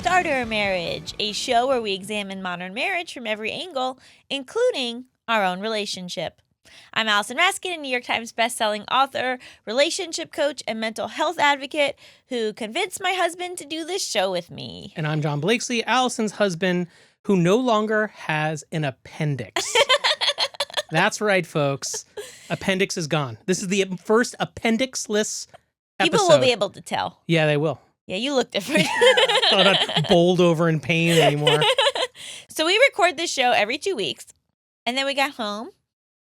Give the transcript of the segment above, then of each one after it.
Starter Marriage, a show where we examine modern marriage from every angle, including our own relationship. I'm Allison Raskin, a New York Times bestselling author, relationship coach, and mental health advocate who convinced my husband to do this show with me. And I'm John Blakesley, Allison's husband, who no longer has an appendix. That's right, folks. Appendix is gone. This is the first appendix-less episode. People will be able to tell. Yeah, they will. Yeah, you look different. I'm not bowled over in pain anymore. So we record this show every 2 weeks, and then we got home,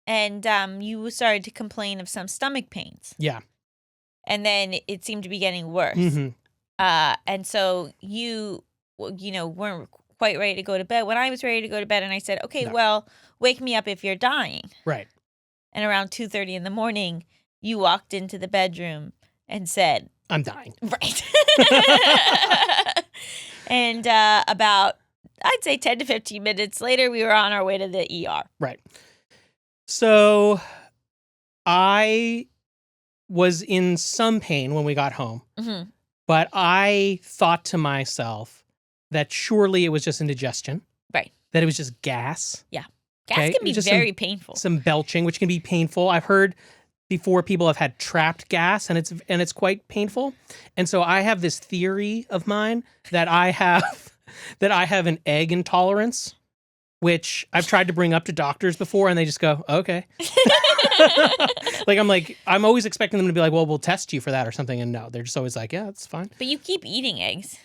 and you started to complain of some stomach pains. Yeah. And then it seemed to be getting worse. Mm-hmm. And so you weren't quite ready to go to bed. When I was ready to go to bed, and I said, okay, well, wake me up if you're dying. Right. And around 2:30 in the morning, you walked into the bedroom and said, I'm dying. Right. And about, I'd say 10 to 15 minutes later, we were on our way to the ER. Right. So I was in some pain when we got home, Mm-hmm. but I thought to myself that surely it was just indigestion. Right. That it was just gas. Gas Okay, can be just very painful. Some belching, which can be painful. I've heard before people have had trapped gas, and it's quite painful. And so I have this theory of mine that I have an egg intolerance, which I've tried to bring up to doctors before, and they just go, okay. I'm always expecting them to be like, well, we'll test you for that or something. And no, they're just always like, yeah, that's fine. But you keep eating eggs.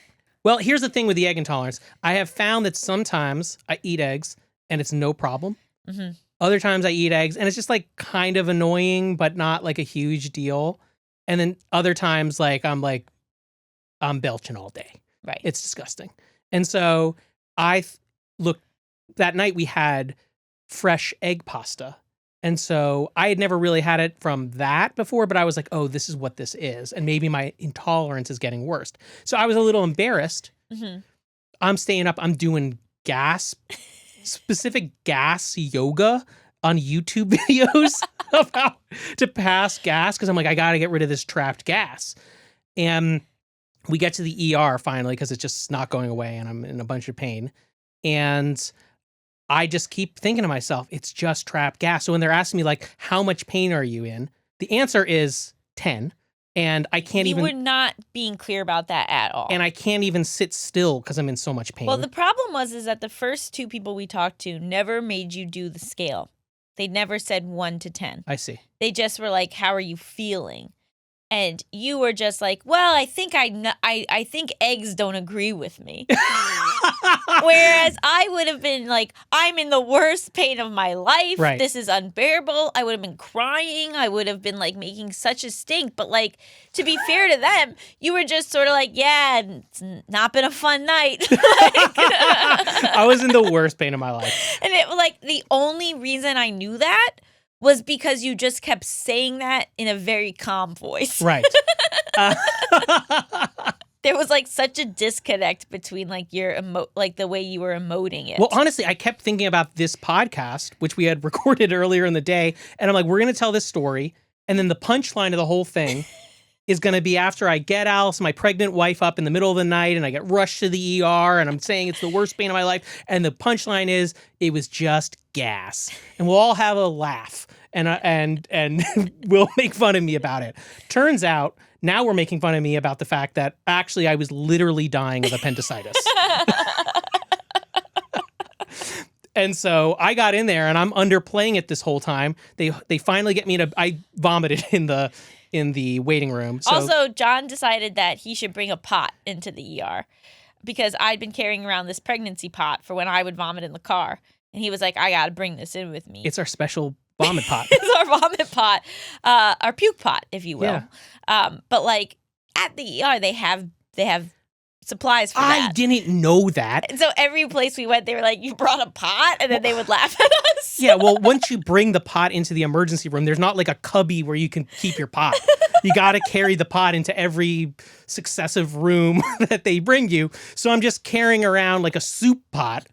Well, here's the thing with the egg intolerance. I have found that sometimes I eat eggs and it's no problem. Mm-hmm. Other times I eat eggs and it's just like kind of annoying, but not like a huge deal. And then other times I'm belching all day. Right. It's disgusting. And so that night we had fresh egg pasta. And so I had never really had it from that before, but I was like, oh, this is what this is. And maybe my intolerance is getting worse. So I was a little embarrassed. Mm-hmm. I'm staying up. I'm doing specific gas yoga on YouTube videos of how to pass gas. Cause I'm like, I got to get rid of this trapped gas. And we get to the ER finally, cause it's just not going away and I'm in a bunch of pain. And I just keep thinking to myself, it's just trapped gas. So when they're asking me like, how much pain are you in? The answer is 10. And I can't You were not being clear about that at all. And I can't even sit still because I'm in so much pain. Well, the problem is that the first two people we talked to never made you do the scale. They never said 1 to 10. I see. They just were like, how are you feeling? And you were just like, well, I think eggs don't agree with me. Whereas I would have been like, I'm in the worst pain of my life. Right. This is unbearable. I would have been crying. I would have been like making such a stink. But like, to be fair to them, you were just sort of like, yeah, it's not been a fun night. I was in the worst pain of my life. And the only reason I knew that was because you just kept saying that in a very calm voice. Right. There was like such a disconnect between like your the way you were emoting it. Well, honestly, I kept thinking about this podcast, which we had recorded earlier in the day. And I'm like, we're going to tell this story. And then the punchline of the whole thing is going to be after I get Allison, my pregnant wife, up in the middle of the night and I get rushed to the ER and I'm saying it's the worst pain of my life. And the punchline is it was just gas. And we'll all have a laugh and we'll make fun of me about it. Turns out now we're making fun of me about the fact that actually I was literally dying of appendicitis. And so I got in there and I'm underplaying it this whole time. They finally get me I vomited in the waiting room. So. Also, John decided that he should bring a pot into the ER because I'd been carrying around this pregnancy pot for when I would vomit in the car. And he was like, I got to bring this in with me. It's our special vomit pot. It's our vomit pot, our puke pot, if you will. Yeah. But like at the ER, they have supplies for that. I didn't know that. And so every place we went, they were like, you brought a pot? And then they would laugh at us. Yeah, well, once you bring the pot into the emergency room, there's not like a cubby where you can keep your pot. You got to carry the pot into every successive room that they bring you. So I'm just carrying around like a soup pot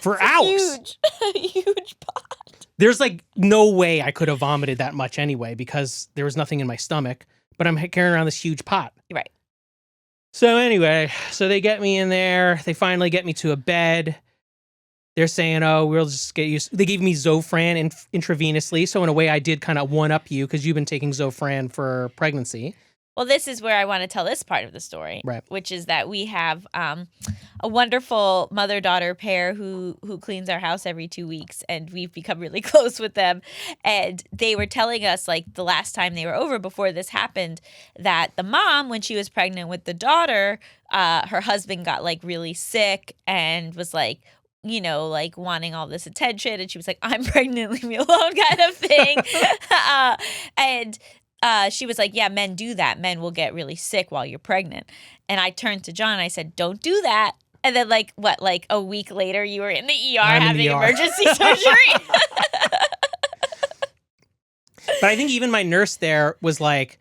for hours. Huge pot. There's like no way I could have vomited that much anyway because there was nothing in my stomach. But I'm carrying around this huge pot. Right. So anyway, so they get me in there. They finally get me to a bed. They're saying, oh, we'll just get you. They gave me Zofran intravenously. So in a way, I did kind of one up you because you've been taking Zofran for pregnancy. Well, this is where I want to tell this part of the story, Right. which is that we have a wonderful mother-daughter pair who cleans our house every 2 weeks, and we've become really close with them. And they were telling us, like, the last time they were over before this happened, that the mom, when she was pregnant with the daughter, her husband got, like, really sick and was, like, you know, like wanting all this attention. And she was like, I'm pregnant, leave me alone kind of thing. And she was like, yeah, men do that. Men will get really sick while you're pregnant. And I turned to John and I said, don't do that. And then like a week later, you were in the ER having emergency surgery. But I think even my nurse there was like,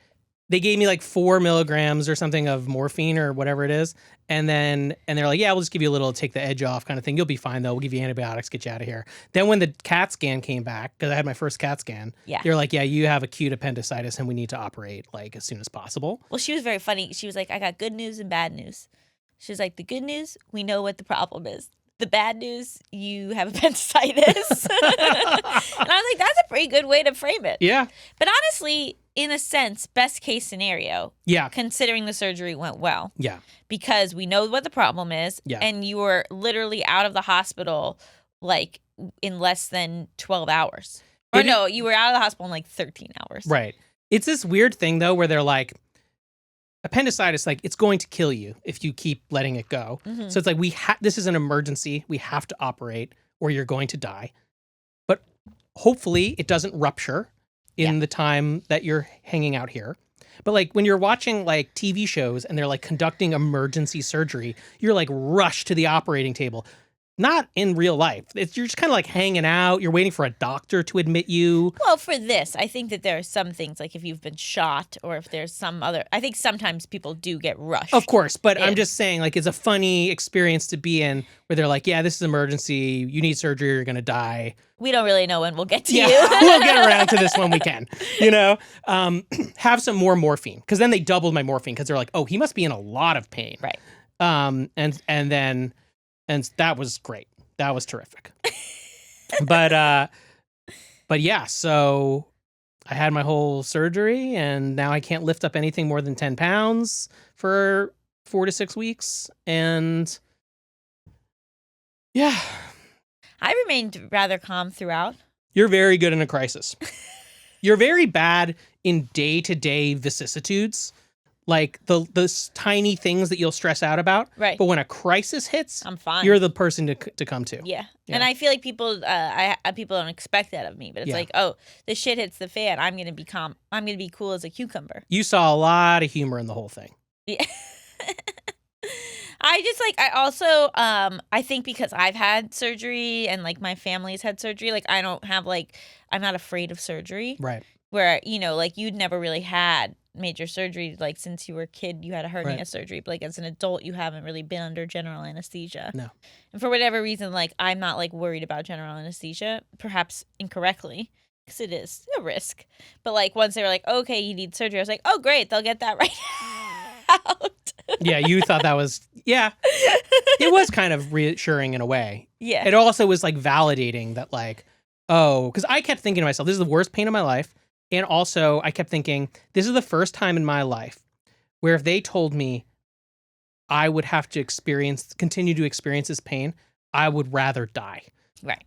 they gave me like 4 milligrams or something of morphine or whatever it is. And they're like, yeah, we'll just give you a little, take the edge off kind of thing. You'll be fine though. We'll give you antibiotics, get you out of here. Then when the CAT scan came back, because I had my first CAT scan, they're like, yeah, you have acute appendicitis and we need to operate like as soon as possible. Well, she was very funny. She was like, I got good news and bad news. She was like, the good news, we know what the problem is. The bad news, you have appendicitis. And I was like, that's a pretty good way to frame it. Yeah. But honestly, in a sense, best case scenario. Yeah. Considering the surgery went well. Yeah. Because we know what the problem is. Yeah. And you were literally out of the hospital like in less than 12 hours. Or no, you were out of the hospital in like 13 hours. Right. It's this weird thing though, where they're like, appendicitis, like it's going to kill you if you keep letting it go. Mm-hmm. So it's like, this is an emergency. We have to operate or you're going to die. But hopefully it doesn't rupture in the time that you're hanging out here. But like when you're watching like TV shows and they're like conducting emergency surgery, you're like rushed to the operating table. Not in real life. You're just kind of like hanging out. You're waiting for a doctor to admit you. Well, for this, I think that there are some things, like if you've been shot or if there's some other... I think sometimes people do get rushed. Of course, but I'm just saying, like, it's a funny experience to be in where they're like, yeah, this is emergency. You need surgery or you're going to die. We don't really know when we'll get to you. We'll get around to this when we can, you know? Have some more morphine. Because then they doubled my morphine because they're like, oh, he must be in a lot of pain. Right. And that was great. That was terrific. But yeah, so I had my whole surgery and now I can't lift up anything more than 10 pounds for 4 to 6 weeks. And yeah. I remained rather calm throughout. You're very good in a crisis. You're very bad in day-to-day vicissitudes. Like the tiny things that you'll stress out about. Right. But when a crisis hits, I'm fine. You're the person to come to. Yeah. And I feel like people people don't expect that of me. But it's like, oh, the shit hits the fan. I'm going to be calm. I'm going to be cool as a cucumber. You saw a lot of humor in the whole thing. Yeah. I think because I've had surgery and like my family's had surgery, like I don't have I'm not afraid of surgery. Right. Where, you know, like you'd never really had major surgery, like since you were a kid you had a hernia surgery, but like as an adult you haven't really been under general anesthesia. No. And for whatever reason, like I'm not like worried about general anesthesia, perhaps incorrectly, because it is a risk. But like once they were like, okay, you need surgery, I was like, oh great, they'll get that right out. Yeah, you thought that was, it was kind of reassuring in a way. Yeah. It also was like validating that like, oh, because I kept thinking to myself, this is the worst pain of my life. And also, I kept thinking, this is the first time in my life where if they told me I would have to continue to experience this pain, I would rather die. Right.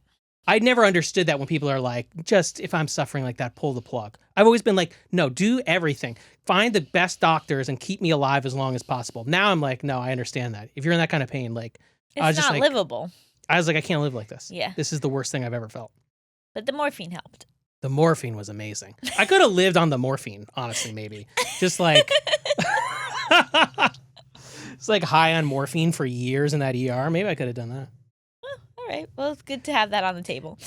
I'd never understood that when people are like, just if I'm suffering like that, pull the plug. I've always been like, no, do everything. Find the best doctors and keep me alive as long as possible. Now I'm like, no, I understand that. If you're in that kind of pain, like, it's not livable. I was like, I can't live like this. Yeah. This is the worst thing I've ever felt. But the morphine helped. The morphine was amazing. I could have lived on the morphine, honestly, maybe. Just like, it's like high on morphine for years in that ER. Maybe I could have done that. Oh, all right. Well, it's good to have that on the table.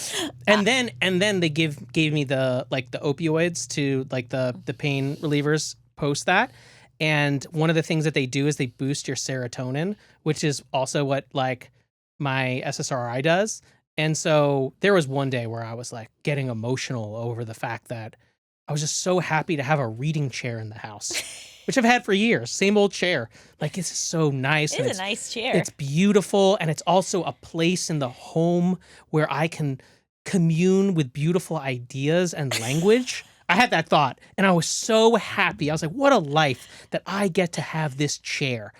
And then they gave me the opioids to like the pain relievers post that. And one of the things that they do is they boost your serotonin, which is also what like my SSRI does. And so there was one day where I was like getting emotional over the fact that I was just so happy to have a reading chair in the house. which I've had for years. Same old chair. Like, it's so nice. It is a nice chair. It's beautiful, and it's also a place in the home where I can commune with beautiful ideas and language. I had that thought, and I was so happy. I was like, what a life that I get to have this chair.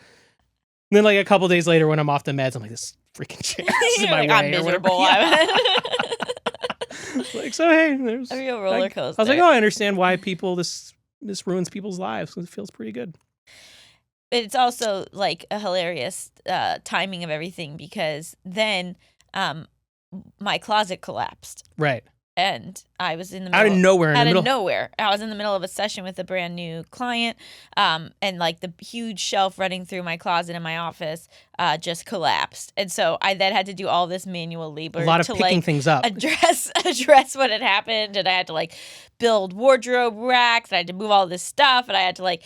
And then, like, a couple days later when I'm off the meds, I'm like, this freaking chair is in my way. I'm miserable. Yeah. Like, so, hey, there's a real roller coaster. I was like, oh, I understand why this ruins people's lives. It feels pretty good. It's also, like, a hilarious timing of everything because then my closet collapsed. Right. And I was in the middle. Out of nowhere. I was in the middle of a session with a brand new client, and like the huge shelf running through my closet in my office just collapsed. And so I then had to do all this manual labor. A lot of to picking like things up. address what had happened, and I had to like build wardrobe racks. And I had to move all this stuff, and I had to like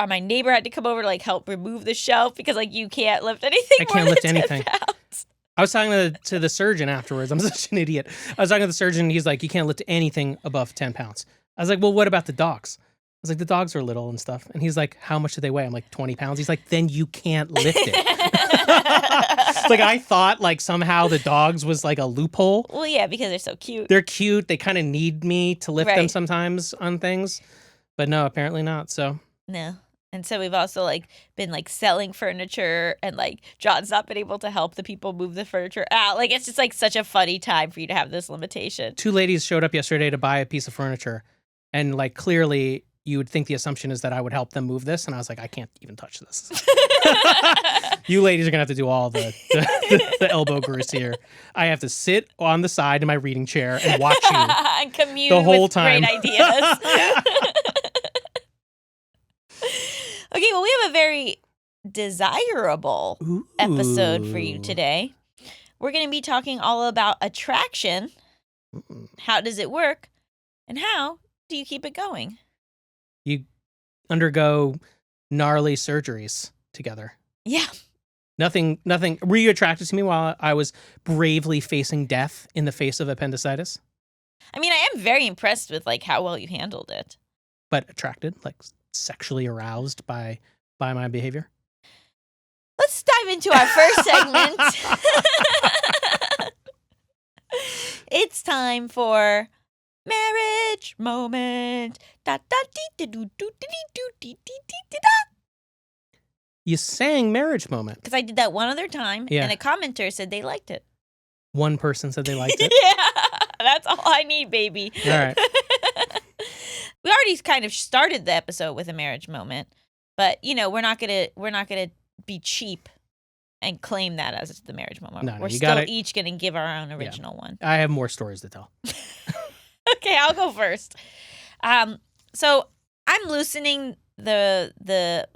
my neighbor had to come over to like help remove the shelf because like you can't lift anything. I can't lift anything. 10 pounds. I was talking to the surgeon afterwards. I'm such an idiot. I was talking to the surgeon, and he's like, you can't lift anything above 10 pounds. I was like, well, what about the dogs? I was like, the dogs are little and stuff. And he's like, how much do they weigh? I'm like, 20 pounds. He's like, then you can't lift it. It's like, I thought like somehow the dogs was like a loophole. Well, yeah, because they're so cute. They're cute. They kind of need me to lift them Right. sometimes on things. But no, apparently not. So No. And so we've also like been like selling furniture, and like John's not been able to help the people move the furniture out. Like it's just like such a funny time for you to have this limitation. 2 ladies showed up yesterday to buy a piece of furniture. And like clearly you would think the assumption is that I would help them move this. And I was like, I can't even touch this. You ladies are going to have to do all the elbow grease here. I have to sit on the side in my reading chair and watch you and commune the whole with time. great ideas. Okay, well, we have a very desirable episode for you today. We're going to be talking all about attraction. How does it work? And how do you keep it going? You undergo gnarly surgeries together. Yeah. Nothing. Were you attracted to me while I was bravely facing death in the face of appendicitis? I mean, I am very impressed with like how well you handled it. But attracted, like sexually aroused by my behavior? Let's dive into our first segment. It's time for marriage moment. Da da dee do do dee da. You sang marriage moment. Because I did that one other time, Yeah. and a commenter said they liked it. One person said they liked it. Yeah, that's all I need, baby. All right. We already kind of started the episode with a marriage moment, but you know we're not gonna be cheap and claim that as the marriage moment. No, we're you still gotta- each gonna give our own original one. I have more stories to tell. Okay, I'll go first. So I'm loosening the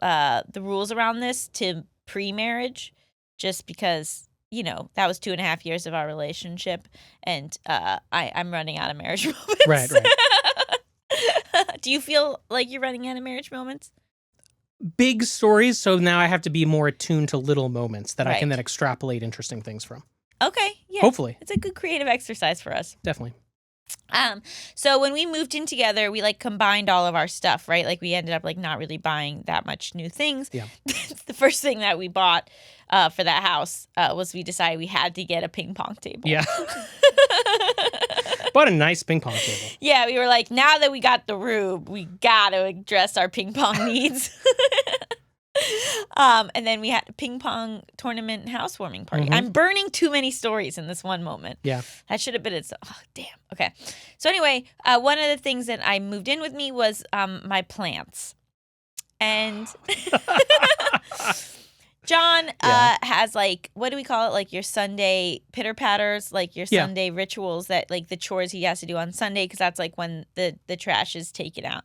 rules around this to pre-marriage, just because you know that was 2.5 years of our relationship, and I'm running out of marriage moments. Right. Do you feel like you're running out of marriage moments? Big stories, so now I have to be more attuned to little moments that I can Right. then extrapolate interesting things from. Okay, yeah. Hopefully. It's a good creative exercise for us. Definitely. So when we moved in together, we like combined all of our stuff, right? Like we ended up like not really buying that much new things. Yeah. The first thing that we bought for that house was we decided we had to get a ping pong table. Yeah. Bought a nice ping pong table. Yeah, we were like, now that we got the room, we got to address our ping pong needs. And then we had a ping pong tournament housewarming party. Mhm. I'm burning too many stories in this one moment. Yeah. That should have been its. Oh, damn. Okay. So anyway, one of the things that I moved in with me was my plants, and John has like, what do we call it? Like your Sunday pitter patters, like your Yeah. Sunday rituals that like the chores he has to do on Sunday, because that's like when the trash is taken out.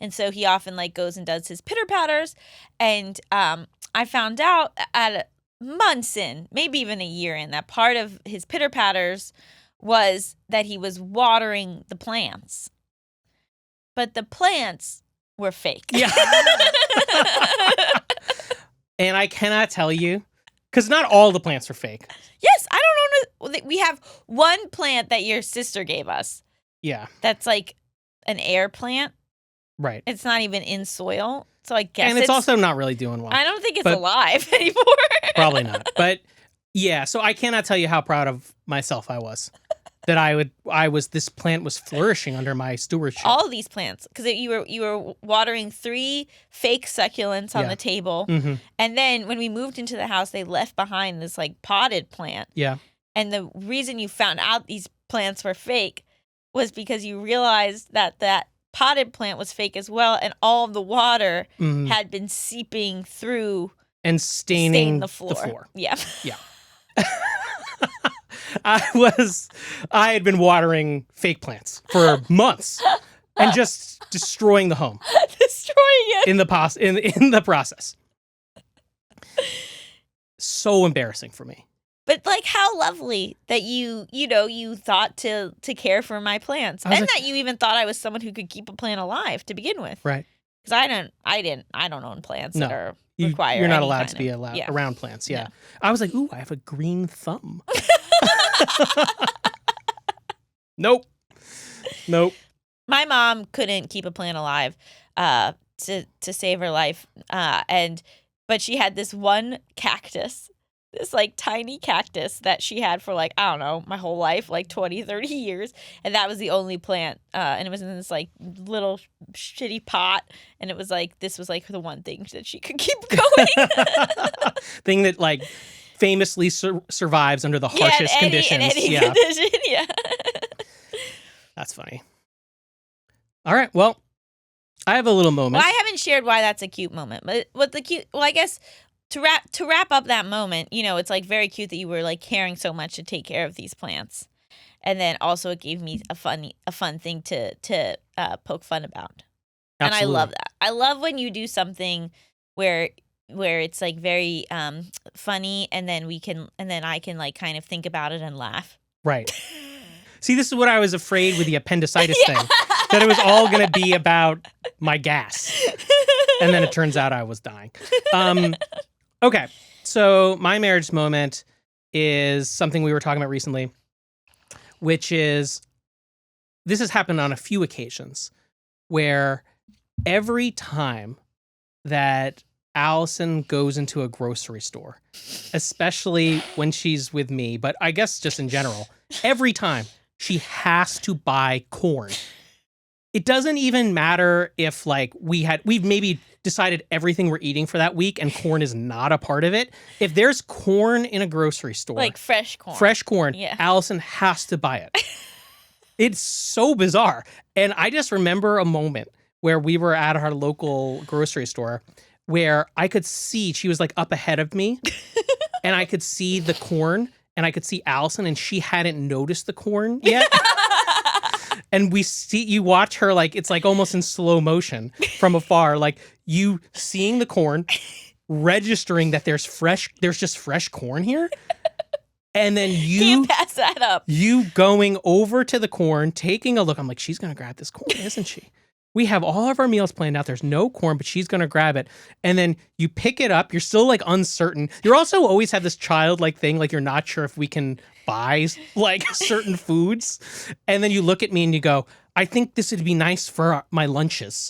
And so he often like goes and does his pitter patters. And I found out at months in, maybe even a year in, that part of his pitter patters was that he was watering the plants. But the plants were fake. Yeah. And I cannot tell you, because not all the plants are fake. Yes, I don't know. We have one plant that your sister gave us Yeah. that's like an air plant. Right. It's not even in soil. So I guess And it's also not really doing well. I don't think it's But- alive anymore. Probably not. But yeah, so I cannot tell you how proud of myself I was. That this plant was flourishing under my stewardship. All these plants, because you were watering 3 fake succulents on Yeah. the table, Mm-hmm. and then when we moved into the house, they left behind this like potted plant. Yeah. And the reason you found out these plants were fake was because you realized that potted plant was fake as well, and all of the water Mhm. had been seeping through, And staining the floor. Yeah. Yeah. I had been watering fake plants for months and just destroying the home Destroying it. in the process. So embarrassing for me. But like, how lovely that you thought to care for my plants, I was and like- that you even thought I was someone who could keep a plant alive to begin with. Right. Because I don't own plants No. that are require. You're not any allowed kind to be of- yeah. around plants. Yeah. No. I was like, ooh, I have a green thumb. Nope. My mom couldn't keep a plant alive to save her life, but she had this one cactus, this like tiny cactus that she had for like, I don't know, my whole life, like 20, 30 years. And that was the only plant. And it was in this like little shitty pot. And it was like, this was like the one thing that she could keep going. Thing that like famously survives under the harshest conditions. In any Yeah. condition, yeah. That's funny. All right. Well, I have a little moment. Well, I haven't shared why that's a cute moment, but I guess to wrap up that moment, it's like very cute that you were like caring so much to take care of these plants, and then also it gave me a fun thing to poke fun about, and I love that. I love when you do something where it's like very funny, and then I can like kind of think about it and laugh. Right. See, this is what I was afraid with the appendicitis thing, that it was all going to be about my gas. And then it turns out I was dying. Okay. So my marriage moment is something we were talking about recently, which is, this has happened on a few occasions where every time that Allison goes into a grocery store, especially when she's with me, but I guess just in general, every time she has to buy corn. It doesn't even matter if like we've maybe decided everything we're eating for that week and corn is not a part of it. If there's corn in a grocery store, Like fresh corn. Yeah. Allison has to buy it. It's so bizarre. And I just remember a moment where we were at our local grocery store where I could see she was like up ahead of me and I could see the corn and I could see Allison and she hadn't noticed the corn yet. And you watch her like, it's like almost in slow motion from afar, like you seeing the corn, registering that there's just fresh corn here. And then Can't pass that up. You going over to the corn, taking a look. I'm like, she's going to grab this corn, isn't she? We have all of our meals planned out. There's no corn, but she's going to grab it. And then you pick it up. You're still like uncertain. You're also always have this childlike thing. Like you're not sure if we can buy like certain foods. And then you look at me and you go, I think this would be nice for my lunches.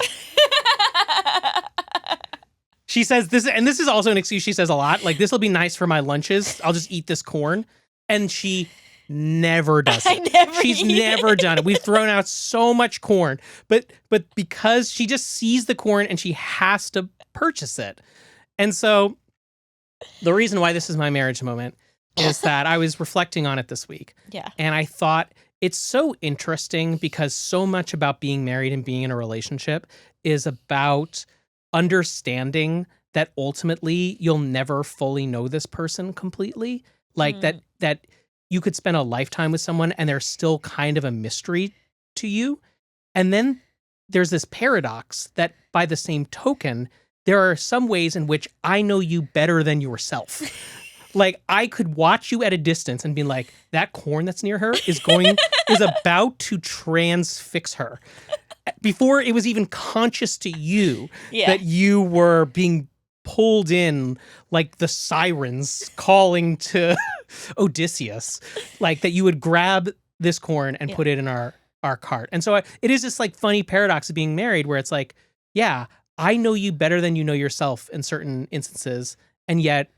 She says this, and this is also an excuse she says a lot. Like, this will be nice for my lunches. I'll just eat this corn. And she never does it. She's never done it. We've thrown out so much corn. But because she just sees the corn and she has to purchase it. And so the reason why this is my marriage moment is that I was reflecting on it this week. Yeah. And I thought it's so interesting because so much about being married and being in a relationship is about understanding that ultimately you'll never fully know this person completely. Like that you could spend a lifetime with someone and they're still kind of a mystery to you. And then there's this paradox that by the same token, there are some ways in which I know you better than yourself. Like I could watch you at a distance and be like, that corn that's near her is about to transfix her. Before it was even conscious to you that you were being pulled in like the sirens calling to Odysseus, like that you would grab this corn and put it in our our cart. And so it is this like funny paradox of being married where it's like, yeah, I know you better than you know yourself in certain instances, and yet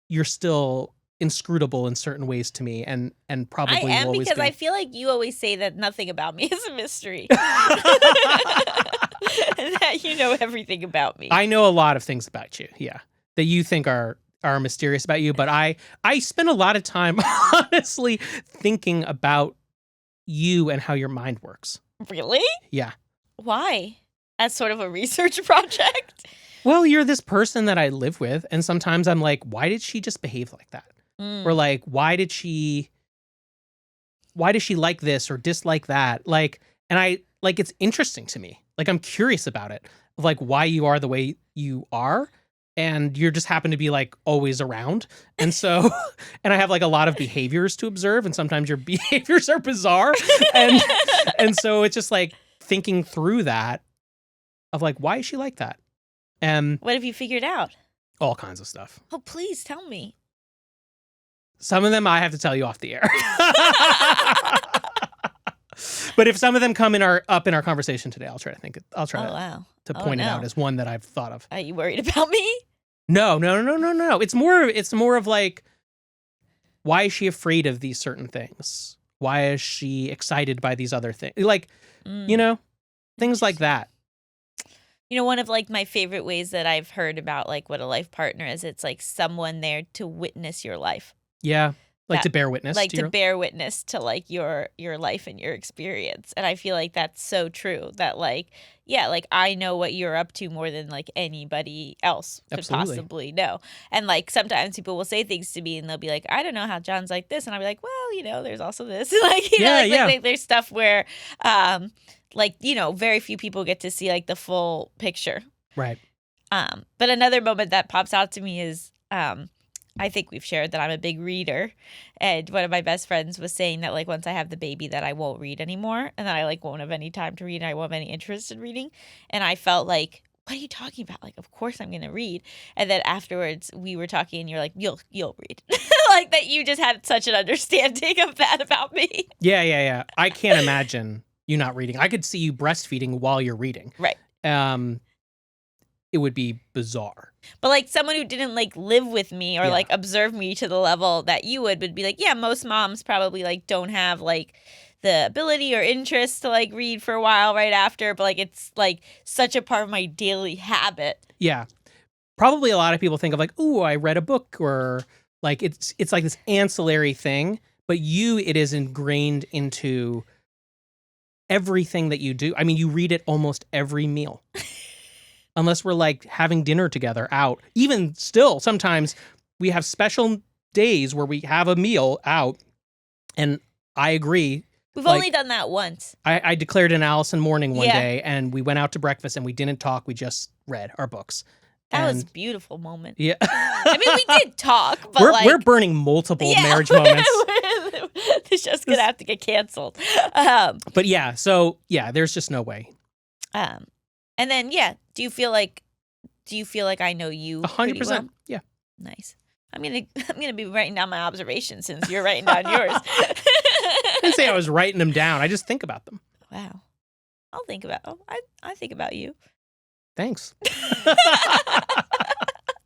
you're still inscrutable in certain ways to me, and probably I am, will always because be. I feel like you always say that nothing about me is a mystery. And that you know everything about me. I know a lot of things about you, yeah, that you think are mysterious about you, but I spend a lot of time honestly thinking about you and how your mind works. Really? Yeah. Why? As sort of a research project? Well, you're this person that I live with, and sometimes I'm like, why did she just behave like that? Or like, why does she like this or dislike that? Like, and I like, it's interesting to me. Like, I'm curious about it, of like why you are the way you are, and you're just happen to be like always around. And so, and I have like a lot of behaviors to observe, and sometimes your behaviors are bizarre. And so it's just like thinking through that of like, why is she like that? And What have you figured out? all kinds of stuff. Oh, please tell me. Some of them I have to tell you off the air. But if some of them come up in our conversation today, I'll try to Oh, wow. to point it out as one that I've thought of. Are you worried about me? No. It's more of like, why is she afraid of these certain things? Why is she excited by these other things? Like, you know, things like that. You know, one of like my favorite ways that I've heard about like what a life partner is, it's like someone there to witness your life. Yeah. Like That- to bear witness. Like to to your... bear witness to like your life and your experience. And I feel like that's so true, that like, yeah, like I know what you're up to more than like anybody else could Absolutely. possibly know. And like sometimes people will say things to me and they'll be like, I don't know how John's like this. And I'll be like, well, you know, there's also this. Like, you know, like there's stuff where like, you know, very few people get to see like the full picture. Right. But another moment that pops out to me is I think we've shared that I'm a big reader, and one of my best friends was saying that like once I have the baby that I won't read anymore, and that I like won't have any time to read, and I won't have any interest in reading. And I felt like, what are you talking about? Like, of course I'm gonna read. And then afterwards we were talking and you're like, you'll read. Like that you just had such an understanding of that about me. Yeah. I can't imagine you not reading. I could see you breastfeeding while you're reading. Right. It would be bizarre. But like someone who didn't like live with me or like observe me to the level that you would be like, yeah, most moms probably like don't have like the ability or interest to like read for a while right after, but like it's like such a part of my daily habit. Yeah. Probably a lot of people think of like, ooh, I read a book, or like it's like this ancillary thing, but it is ingrained into everything that you do. I mean, you read it almost every meal. Unless we're like having dinner together out. Even still, sometimes we have special days where we have a meal out, and I agree. We've like, only done that once. I declared an Allison morning one day, and we went out to breakfast, and we didn't talk. We just read our books. That was a beautiful moment. Yeah. I mean, we did talk, but we're burning multiple marriage moments. This show's gonna have to get canceled. But yeah, so yeah, there's just no way. And then do you feel like I know you 100%? Well? Yeah. Nice. I'm gonna be writing down my observations since you're writing down yours. I didn't say I was writing them down. I just think about them. Wow. I'll think about. I think about you. Thanks.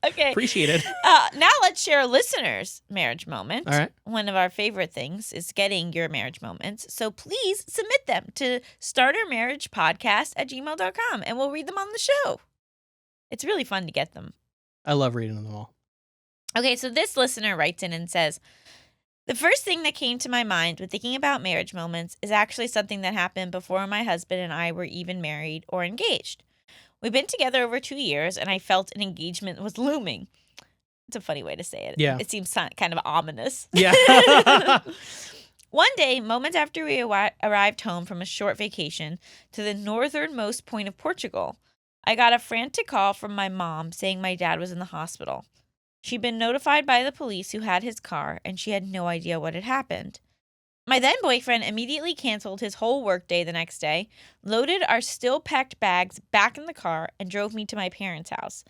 Okay. Appreciate it. Now let's share a listener's marriage moment. All right. One of our favorite things is getting your marriage moments. So please submit them to startermarriagepodcast@gmail.com and we'll read them on the show. It's really fun to get them. I love reading them all. Okay, so this listener writes in and says, the first thing that came to my mind when thinking about marriage moments is actually something that happened before my husband and I were even married or engaged. We've been together over 2 years, and I felt an engagement was looming. It's a funny way to say it. Yeah. It seems kind of ominous. Yeah. One day, moments after we arrived home from a short vacation to the northernmost point of Portugal, I got a frantic call from my mom saying my dad was in the hospital. She'd been notified by the police who had his car, and she had no idea what had happened. My then-boyfriend immediately canceled his whole workday the next day, loaded our still-packed bags back in the car, and drove me to my parents' house.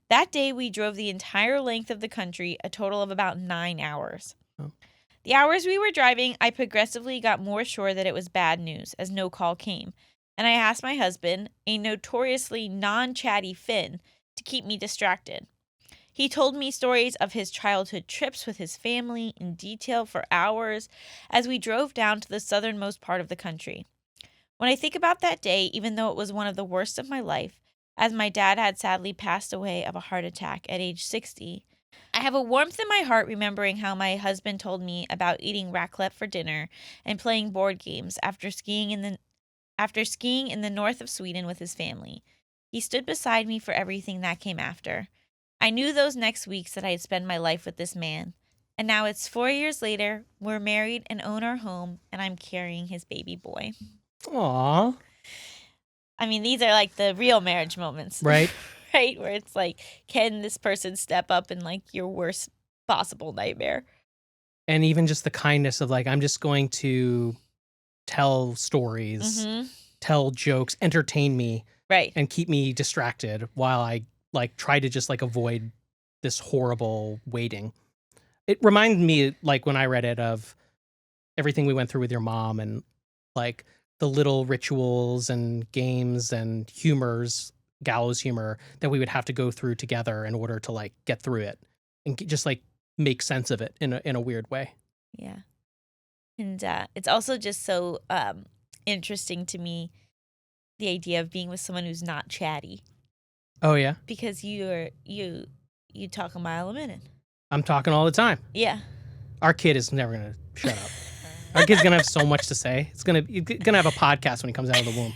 That day, we drove the entire length of the country, a total of about 9 hours. Oh. The hours we were driving, I progressively got more sure that it was bad news as no call came, and I asked my husband, a notoriously non-chatty Finn, to keep me distracted. He told me stories of his childhood trips with his family in detail for hours as we drove down to the southernmost part of the country. When I think about that day, even though it was one of the worst of my life, as my dad had sadly passed away of a heart attack at age 60, I have a warmth in my heart remembering how my husband told me about eating raclette for dinner and playing board games after skiing in the north of Sweden with his family. He stood beside me for everything that came after. I knew those next weeks that I'd spend my life with this man. And now it's 4 years later, we're married and own our home, and I'm carrying his baby boy. Aw. I mean, these are like the real marriage moments. Right. Right? Where it's like, can this person step up in like your worst possible nightmare? And even just the kindness of like, I'm just going to tell stories, tell jokes, entertain me, Right. and keep me distracted while I like try to just like avoid this horrible waiting. It reminded me, like when I read it, of everything we went through with your mom and like the little rituals and games and humors, gallows humor that we would have to go through together in order to like get through it and just like make sense of it in a weird way. Yeah. And it's also just so interesting to me, the idea of being with someone who's not chatty. Oh yeah, Because you talk a mile a minute. I'm talking all the time. Yeah. Our kid is never gonna shut up. Our kid's gonna have so much to say. He's gonna have a podcast when he comes out of the womb.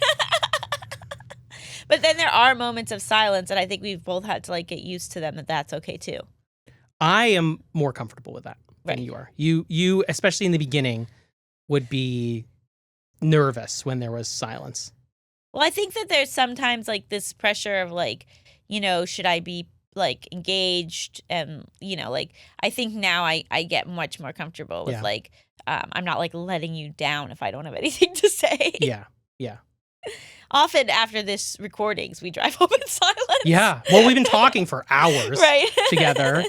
But then there are moments of silence, and I think we've both had to like get used to them. That's okay too. I am more comfortable with that than you are. You, especially in the beginning, would be nervous when there was silence. Well, I think that there's sometimes like this pressure of like, should I be like engaged? And, like I think now I get much more comfortable with like, I'm not like letting you down if I don't have anything to say. Yeah. Often after this recordings, we drive home in silence. Yeah. Well, we've been talking for hours right. together.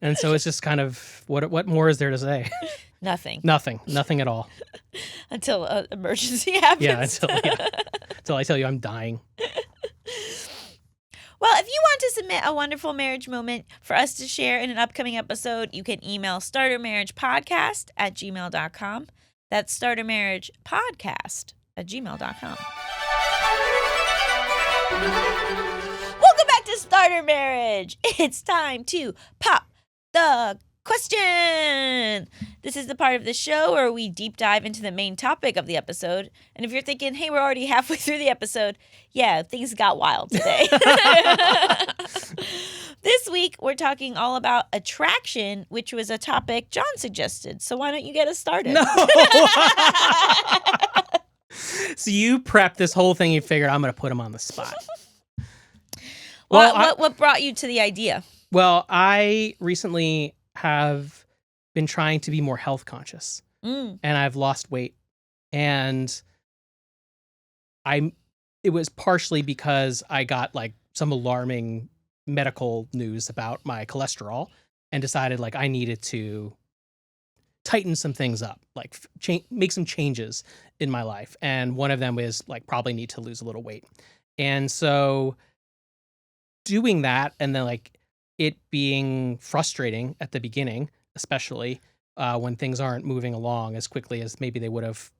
And so it's just kind of, what more is there to say? Nothing. Nothing at all. Until an emergency happens. Yeah, until I tell you I'm dying. Well, if you want to submit a wonderful marriage moment for us to share in an upcoming episode, you can email startermarriagepodcast@gmail.com. That's startermarriagepodcast@gmail.com. Welcome back to Starter Marriage. It's time to pop the question. This is the part of the show where we deep dive into the main topic of the episode. And if you're thinking, hey, we're already halfway through the episode, yeah, things got wild today. This week, we're talking all about attraction, which was a topic John suggested. So why don't you get us started? No. So you prepped this whole thing. You figured I'm going to put him on the spot. What brought you to the idea? Well, I recently have been trying to be more health conscious, and I've lost weight, and it was partially because I got like some alarming medical news about my cholesterol and decided like I needed to tighten some things up, like make some changes in my life. And one of them is like probably need to lose a little weight. And so doing that, and then like it being frustrating at the beginning, especially when things aren't moving along as quickly as maybe they would have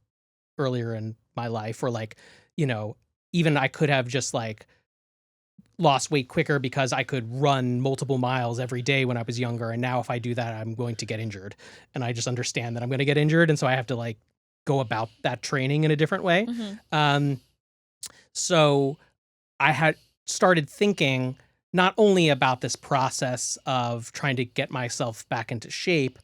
earlier in my life, or like, even I could have just like lost weight quicker because I could run multiple miles every day when I was younger. And now if I do that, I'm going to get injured. And I just understand that I'm going to get injured. And so I have to like go about that training in a different way. Mm-hmm. So I had started thinking not only about this process of trying to get myself back into shape,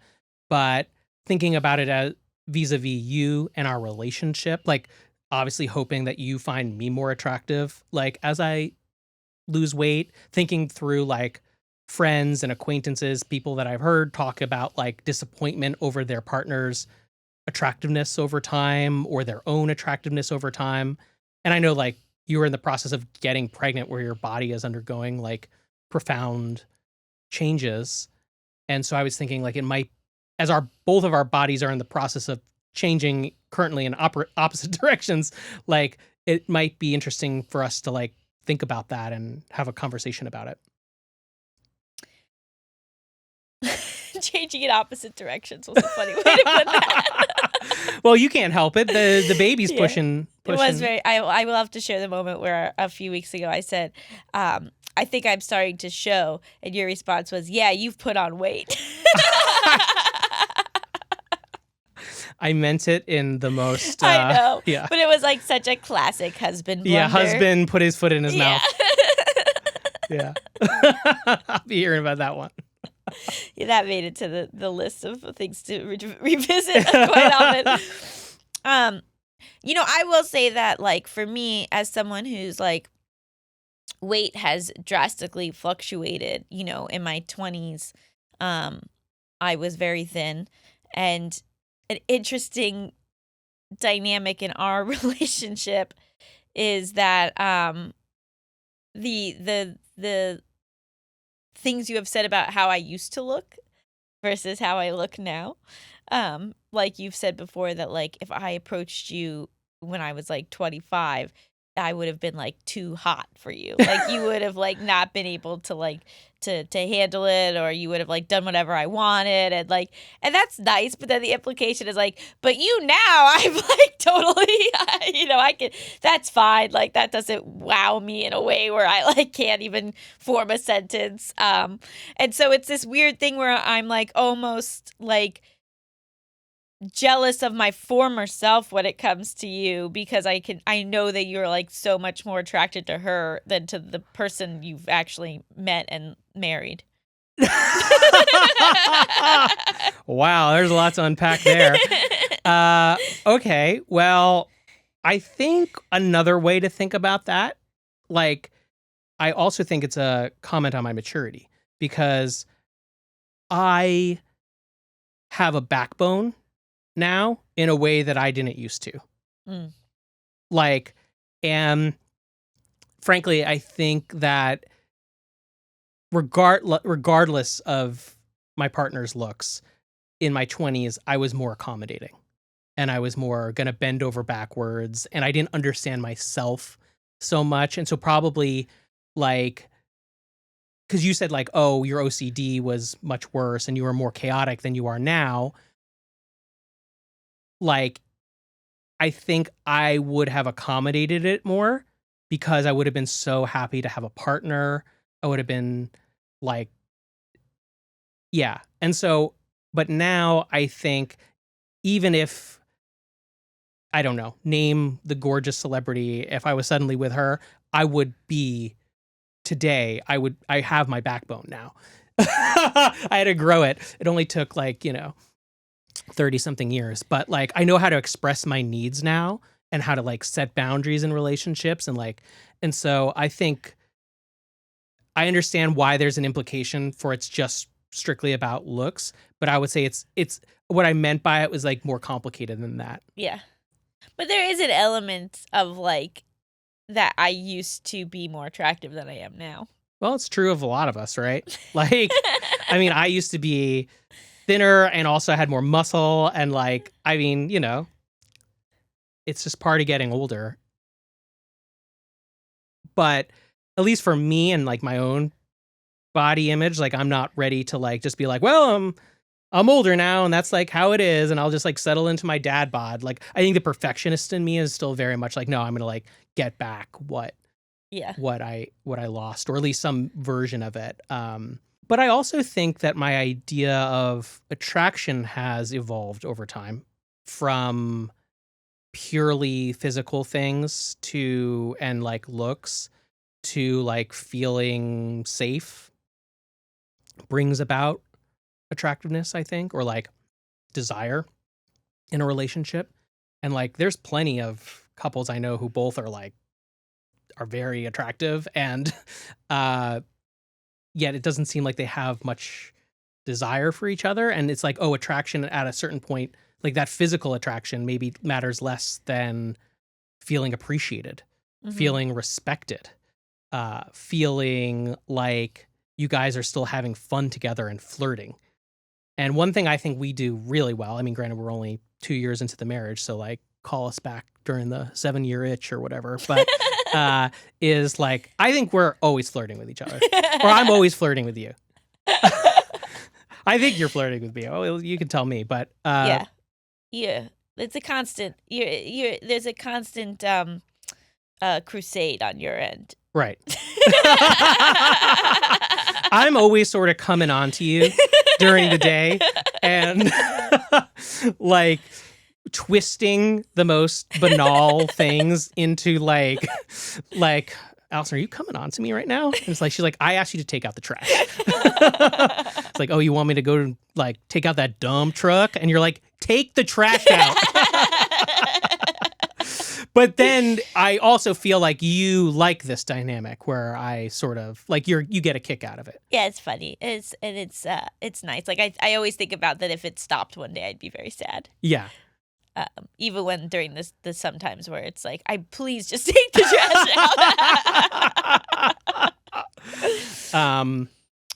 but thinking about it as vis-a-vis you and our relationship, like obviously hoping that you find me more attractive, like as I lose weight, thinking through like friends and acquaintances, people that I've heard talk about like disappointment over their partner's attractiveness over time or their own attractiveness over time. And I know like you were in the process of getting pregnant where your body is undergoing like profound changes. And so I was thinking like it might as both of our bodies are in the process of changing currently in opposite directions, like it might be interesting for us to like think about that and have a conversation about it. Changing in opposite directions was a funny way to put that. Well, you can't help it. The baby's Yeah. pushing. It was very. I will have to share the moment where a few weeks ago I said, "I think I'm starting to show," and your response was, "Yeah, you've put on weight." I meant it in the most. I know, Yeah. but it was like such a classic husband blunder. Yeah, husband put his foot in his Yeah. mouth. Yeah. I'll be hearing about that one. Yeah, that made it to the list of things to revisit quite often. I will say that, like, for me, as someone who's like weight has drastically fluctuated, in my 20s, I was very thin, and an interesting dynamic in our relationship is that the things you have said about how I used to look versus how I look now. Like you've said before that, like, if I approached you when I was like 25, I would have been like too hot for you. Like you would have like not been able to like to handle it, or you would have like done whatever I wanted, and that's nice, but then the implication is like, but you now I'm like totally I can, that's fine. Like that doesn't wow me in a way where I like can't even form a sentence. And so it's this weird thing where I'm like almost jealous of my former self when it comes to you, because I know that you're like so much more attracted to her than to the person you've actually met and married. Wow, there's a lot to unpack there. Okay, well, I think another way to think about that, like, I also think it's a comment on my maturity, because I have a backbone now in a way that I didn't used to. Mm. Like, and frankly, I think that regardless of my partner's looks, in my 20s, I was more accommodating, and I was more going to bend over backwards, and I didn't understand myself so much. And so probably like, because you said like, oh, your OCD was much worse and you were more chaotic than you are now. Like, I think I would have accommodated it more because I would have been so happy to have a partner. I would have been like, yeah. And so, but now I think, even if, I don't know, name the gorgeous celebrity, if I was suddenly with her, I would be today, I have my backbone now. I had to grow it. It only took 30 something years, but like I know how to express my needs now and how to like set boundaries in relationships, and so I think I understand why there's an implication for it's just strictly about looks, but I would say it's what I meant by it was like more complicated than that. Yeah. But there is an element of like that I used to be more attractive than I am now. Well, it's true of a lot of us, right? Like, I mean, I used to be thinner and also had more muscle, and like, I mean, it's just part of getting older. But at least for me and like my own body image, like I'm not ready to like just be like, well, I'm older now and that's like how it is, and I'll just like settle into my dad bod. Like I think the perfectionist in me is still very much like, no, I'm gonna like get back what I lost, or at least some version of it. But I also think that my idea of attraction has evolved over time, from purely physical things and like looks, to like feeling safe brings about attractiveness, I think, or like desire in a relationship. And like there's plenty of couples I know who both are very attractive, and yet it doesn't seem like they have much desire for each other. And it's like, oh, attraction at a certain point, like that physical attraction maybe matters less than feeling appreciated, feeling respected, feeling like you guys are still having fun together and flirting. And one thing I think we do really well, I mean, granted, we're only 2 years into the marriage, so like call us back during the 7-year itch or whatever, but is like, I think we're always flirting with each other, or I'm always flirting with you. I think you're flirting with me. Oh, you can tell me, but yeah. It's a constant. There's a constant crusade on your end. Right. I'm always sort of coming on to you during the day and like twisting the most banal things into like, Allison, are you coming on to me right now? And it's like, she's like, I asked you to take out the trash. It's like, oh, you want me to go to like take out that dump truck? And you're like, take the trash out. But then I also feel like you like this dynamic where I sort of like you get a kick out of it. Yeah, it's funny. It's nice. Like I always think about that if it stopped one day, I'd be very sad. Yeah. Even when during the sometimes where it's like, please just take the trash out.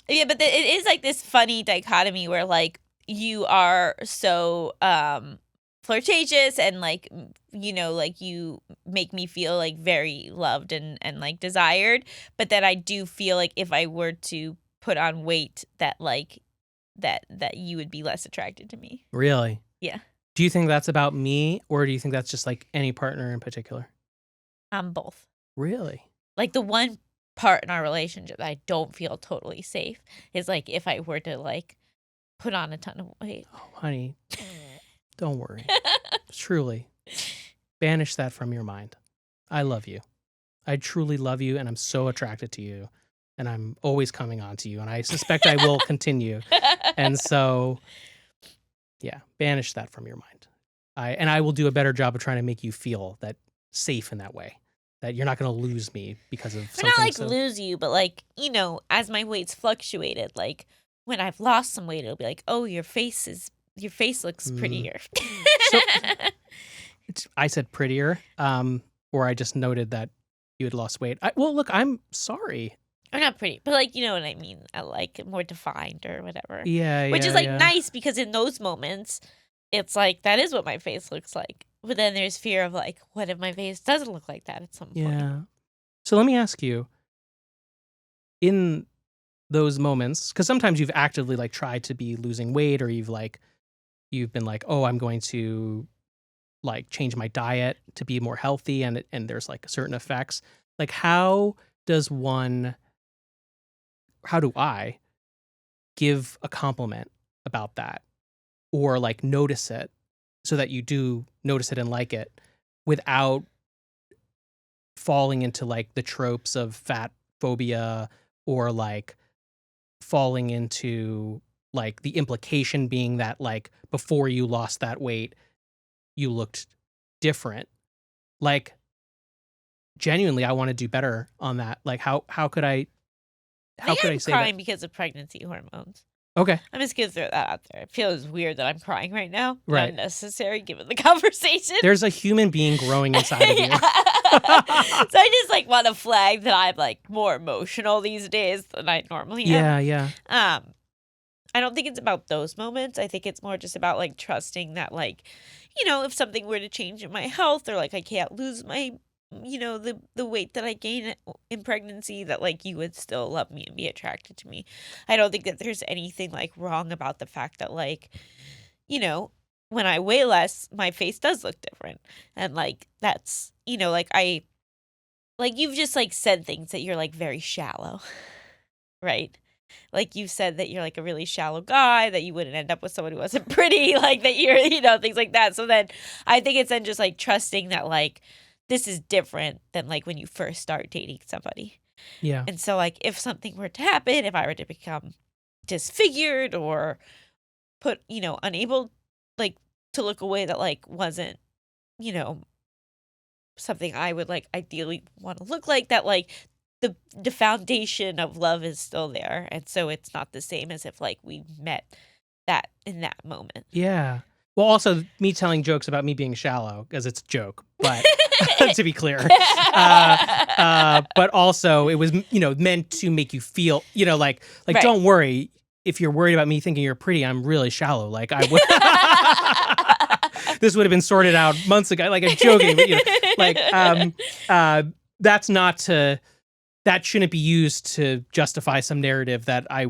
Yeah, but it is like this funny dichotomy where like you are so flirtatious and like, you know, like you make me feel like very loved and like desired, but that I do feel like if I were to put on weight that like that you would be less attracted to me. Really? Yeah. Do you think that's about me, or do you think that's just like any partner in particular? Both. Really? Like the one part in our relationship that I don't feel totally safe is like if I were to like put on a ton of weight. Oh, honey, don't worry. Truly, banish that from your mind. I love you. I truly love you, and I'm so attracted to you, and I'm always coming on to you, and I suspect I will continue. And so, yeah, banish that from your mind. I will do a better job of trying to make you feel that safe in that way, that you're not going to lose me because of something. Not like lose you, but like, you know, as my weight's fluctuated, like when I've lost some weight, it'll be like, oh, your face looks prettier. So, I said prettier, or I just noted that you had lost weight. Well, look, I'm sorry. I'm not pretty, but like, you know what I mean? I like more defined or whatever. Yeah, Which is like nice because in those moments, it's like, that is what my face looks like. But then there's fear of like, what if my face doesn't look like that at some point? Yeah. So let me ask you, in those moments, because sometimes you've actively like tried to be losing weight, or you've been like, oh, I'm going to like change my diet to be more healthy, and there's like certain effects. Like how do I give a compliment about that, or like notice it so that you do notice it and like it without falling into like the tropes of fat phobia, or like falling into like the implication being that like before you lost that weight, you looked different. Like genuinely, I want to do better on that. Like how could I say crying that? Because of pregnancy hormones. Okay. I'm just gonna throw that out there. It feels weird that I'm crying right now. Right. Unnecessary given the conversation. There's a human being growing inside of you. So I just like want to flag that I'm like more emotional these days than I normally am. Yeah. I don't think it's about those moments. I think it's more just about like trusting that like, you know, if something were to change in my health, or like I can't lose my, you know, the weight that I gain in pregnancy, that like you would still love me and be attracted to me. I don't think that there's anything like wrong about the fact that like, you know, when I weigh less, my face does look different. And like that's, you know, like you've just like said things that you're like very shallow. Right? Like you said that you're like a really shallow guy, that you wouldn't end up with someone who wasn't pretty, like that you're, you know, things like that. So then I think it's then just like trusting that like this is different than like when you first start dating somebody. Yeah. And so like if something were to happen, if I were to become disfigured or put, you know, unable like to look away that like wasn't, you know, something I would like ideally want to look like, that like the foundation of love is still there. And so it's not the same as if like we met that in that moment. Yeah. Well, also me telling jokes about me being shallow, because it's a joke, but to be clear, but also it was, you know, meant to make you feel, you know, like don't worry, if you're worried about me thinking you're pretty, I'm really shallow. Like I would, this would have been sorted out months ago. Like I'm joking, but that's not to, that shouldn't be used to justify some narrative that I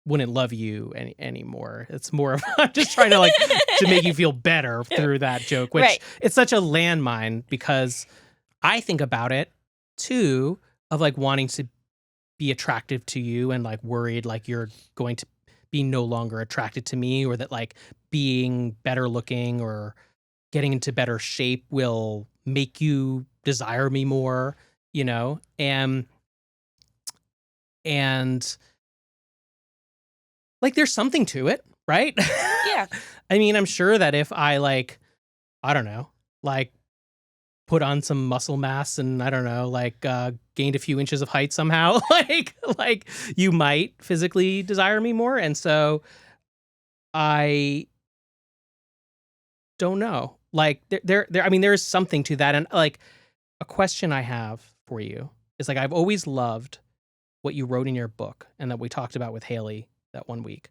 wouldn't love you anymore. It's more of, I'm just trying to like, to make you feel better through that joke, which it's such a landmine because I think about it too, of like wanting to be attractive to you and like worried like you're going to be no longer attracted to me, or that like being better looking or getting into better shape will make you desire me more, and like there's something to it, right? Yeah. I mean, I'm sure that if I like, I don't know, like put on some muscle mass and I don't know, like gained a few inches of height somehow, like you might physically desire me more. And so I don't know. Like I mean, there is something to that. And like a question I have for you is like, I've always loved what you wrote in your book and that we talked about with Haley that one week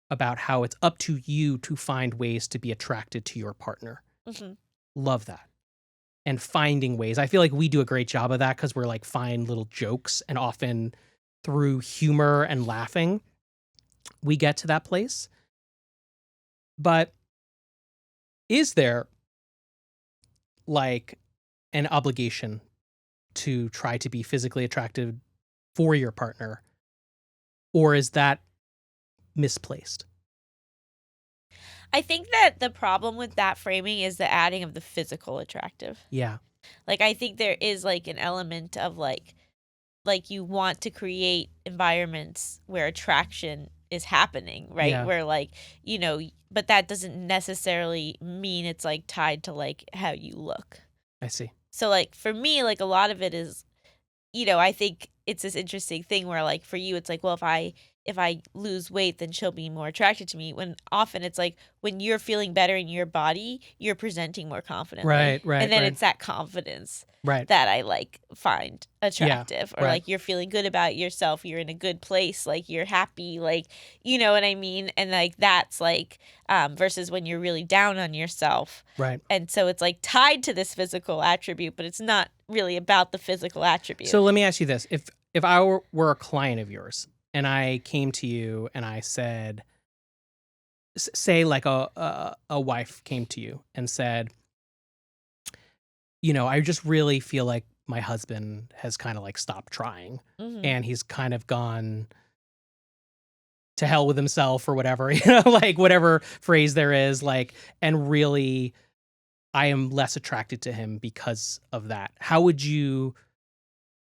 about how it's up to you to find ways to be attracted to your partner. Mm-hmm. Love that. And finding ways. I feel like we do a great job of that because we're like find little jokes, and often through humor and laughing, we get to that place. But is there like an obligation to try to be physically attractive for your partner? Or is that misplaced? I think that the problem with that framing is the adding of the physical attractive. Yeah. Like, I think there is like an element of like you want to create environments where attraction is happening, right? Yeah. Where like, but that doesn't necessarily mean it's like tied to like how you look. I see. So like for me, like a lot of it is, I think it's this interesting thing where like for you, it's like, well, if I lose weight, then she'll be more attracted to me. When often it's like when you're feeling better in your body, you're presenting more confidently. Right. And then it's that confidence that I like find attractive. Yeah, or like you're feeling good about yourself, you're in a good place, like you're happy, like, you know what I mean? And like that's like versus when you're really down on yourself. Right. And so it's like tied to this physical attribute, but it's not really about the physical attribute. So let me ask you this. If I were a client of yours and I came to you and I said, say like a wife came to you and said, I just really feel like my husband has kind of like stopped trying, and he's kind of gone to hell with himself or whatever, like whatever phrase there is, like, and really I am less attracted to him because of that. How would you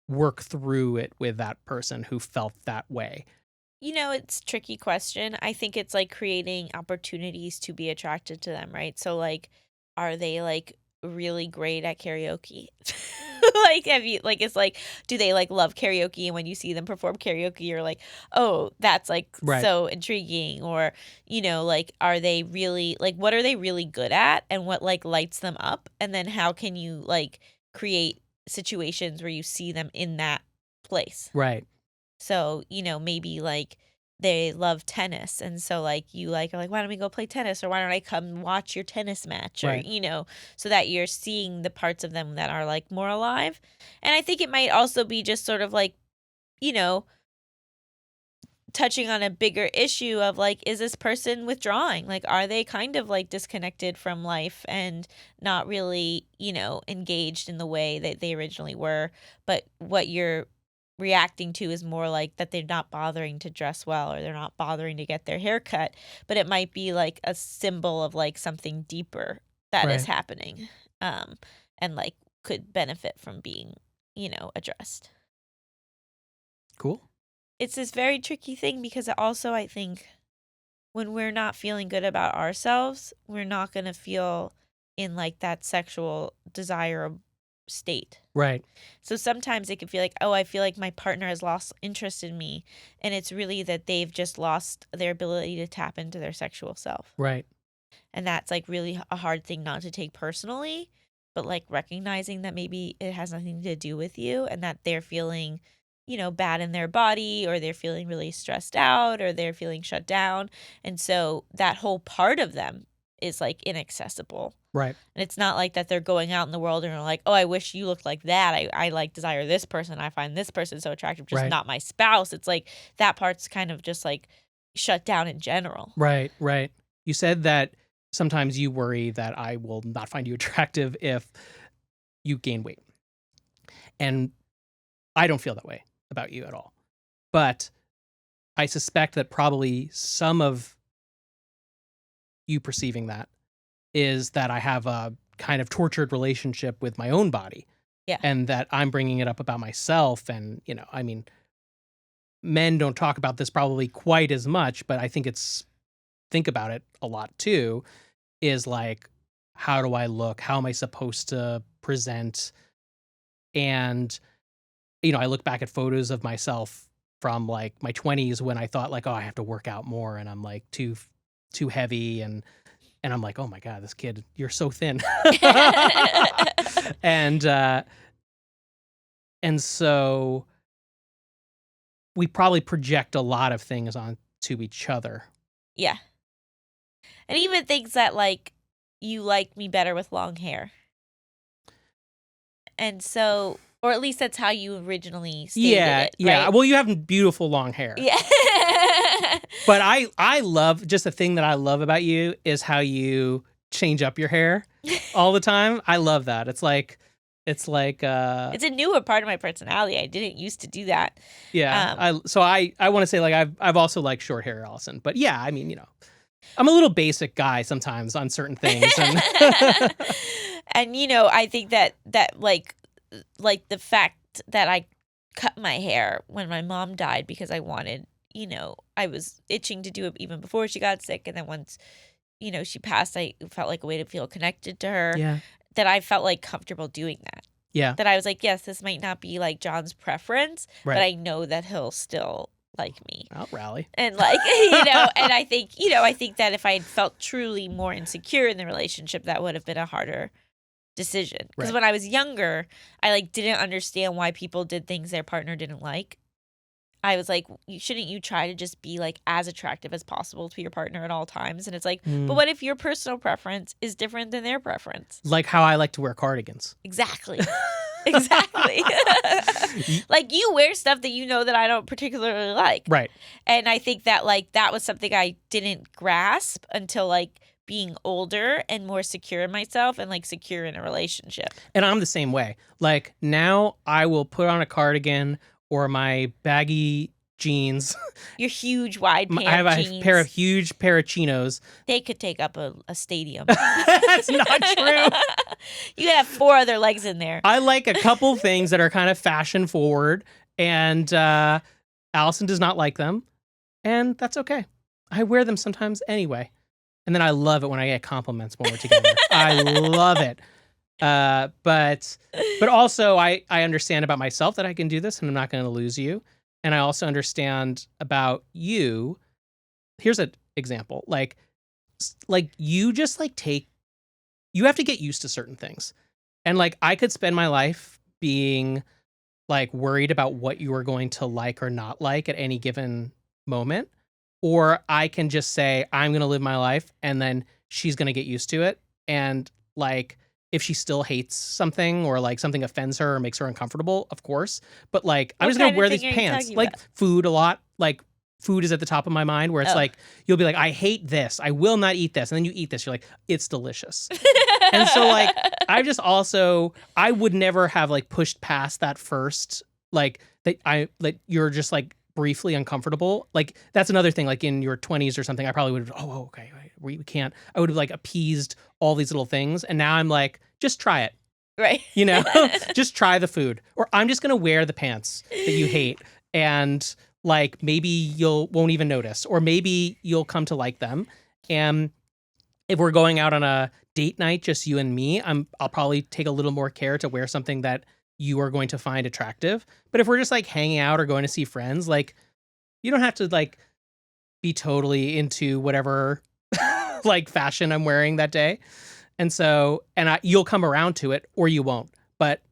work through it with that person who felt that way? It's a tricky question. I think it's like creating opportunities to be attracted to them, right? So like, are they like really great at karaoke? Like, have you like, it's like, do they like love karaoke? And when you see them perform karaoke, you're like, oh, that's like so intriguing. Or, like, are they really like, what are they really good at and what like lights them up? And then how can you like create situations where you see them in that place? Right. So, maybe like they love tennis. And so like you like are like, why don't we go play tennis? Or why don't I come watch your tennis match? Or, so that you're seeing the parts of them that are like more alive. And I think it might also be just sort of like, touching on a bigger issue of like, is this person withdrawing? Like, are they kind of like disconnected from life and not really, engaged in the way that they originally were? But what you're reacting to is more like that they're not bothering to dress well or they're not bothering to get their hair cut, but it might be like a symbol of like something deeper that is happening, and like could benefit from being, addressed. Cool. It's this very tricky thing because also I think when we're not feeling good about ourselves, we're not going to feel in like that sexual desire state. Right. So sometimes it can feel like, oh, I feel like my partner has lost interest in me. And it's really that they've just lost their ability to tap into their sexual self. Right. And that's like really a hard thing not to take personally, but like recognizing that maybe it has nothing to do with you and that they're feeling, bad in their body, or they're feeling really stressed out, or they're feeling shut down. And so that whole part of them is like inaccessible. Right. And it's not like that they're going out in the world and are like, oh, I wish you looked like that. I like desire this person. I find this person so attractive, just Right. not my spouse. It's like that part's kind of just like shut down in general. Right. Right. You said that sometimes you worry that I will not find you attractive if you gain weight. And I don't feel that way about you at all. But I suspect that probably some of you perceiving that is that I have a kind of tortured relationship with my own body. Yeah. And that I'm bringing it up about myself. And, I mean, men don't talk about this probably quite as much, but I think think about it a lot too, is like, how do I look? How am I supposed to present? And, I look back at photos of myself from like my 20s when I thought like, oh, I have to work out more and I'm like too heavy and I'm like, oh my God, this kid, you're so thin. And so we probably project a lot of things onto each other. Yeah. And even things that like, you like me better with long hair. And so, or at least that's how you originally stated it. Yeah. Right? Well, you have beautiful long hair. Yeah. But I love, just the thing that I love about you is how you change up your hair all the time. I love that. It's like it's a newer part of my personality. I didn't used to do that. Yeah. I want to say like I've also liked short hair, Allison. But yeah, I mean, I'm a little basic guy sometimes on certain things. And and I think that like the fact that I cut my hair when my mom died because I wanted, I was itching to do it even before she got sick. And then once, she passed, I felt like a way to feel connected to her. Yeah. That I felt like comfortable doing that. Yeah. That I was like, yes, this might not be like John's preference, right. but I know that he'll still like me. I'll rally. And like, and I think, I think that if I had felt truly more insecure in the relationship, that would have been a harder decision. Because when I was younger, I like didn't understand why people did things their partner didn't like. I was like, shouldn't you try to just be like as attractive as possible to your partner at all times? And it's like, but what if your personal preference is different than their preference? Like how I like to wear cardigans. Exactly. Exactly. Like you wear stuff that that I don't particularly like. Right. And I think that like that was something I didn't grasp until like being older and more secure in myself and like secure in a relationship. And I'm the same way. Like now I will put on a cardigan or my baggy jeans. Your huge wide pant I have jeans. A pair of huge pair of chinos. They could take up a stadium. That's not true. You could have 4 other legs in there. I like a couple things that are kind of fashion forward, and Allison does not like them, and that's okay. I wear them sometimes anyway. And then I love it when I get compliments when we're together. I love it. But also I understand about myself that I can do this and I'm not going to lose you. And I also understand about you. Here's an example. Like you just like you have to get used to certain things. And like I could spend my life being like worried about what you are going to like or not like at any given moment. Or I can just say, I'm going to live my life and then she's going to get used to it. And like, if she still hates something or like something offends her or makes her uncomfortable, of course. But like, I'm just going to wear these pants. Like food a lot. Like food is at the top of my mind where it's like, you'll be like, I hate this. I will not eat this. And then you eat this. You're like, it's delicious. And so like, I would never have like pushed past that first, like that you're just like, briefly uncomfortable. Like that's another thing, like in your 20s or something, I probably would have, okay, we can't. I would have like appeased all these little things. And now I'm like, just try it. Right. Just try the food. Or I'm just going to wear the pants that you hate. And like, maybe won't even notice, or maybe you'll come to like them. And if we're going out on a date night, just you and me, I'll probably take a little more care to wear something that you are going to find attractive. But if we're just like hanging out or going to see friends, like you don't have to like be totally into whatever like fashion I'm wearing that day. And so, you'll come around to it or you won't. But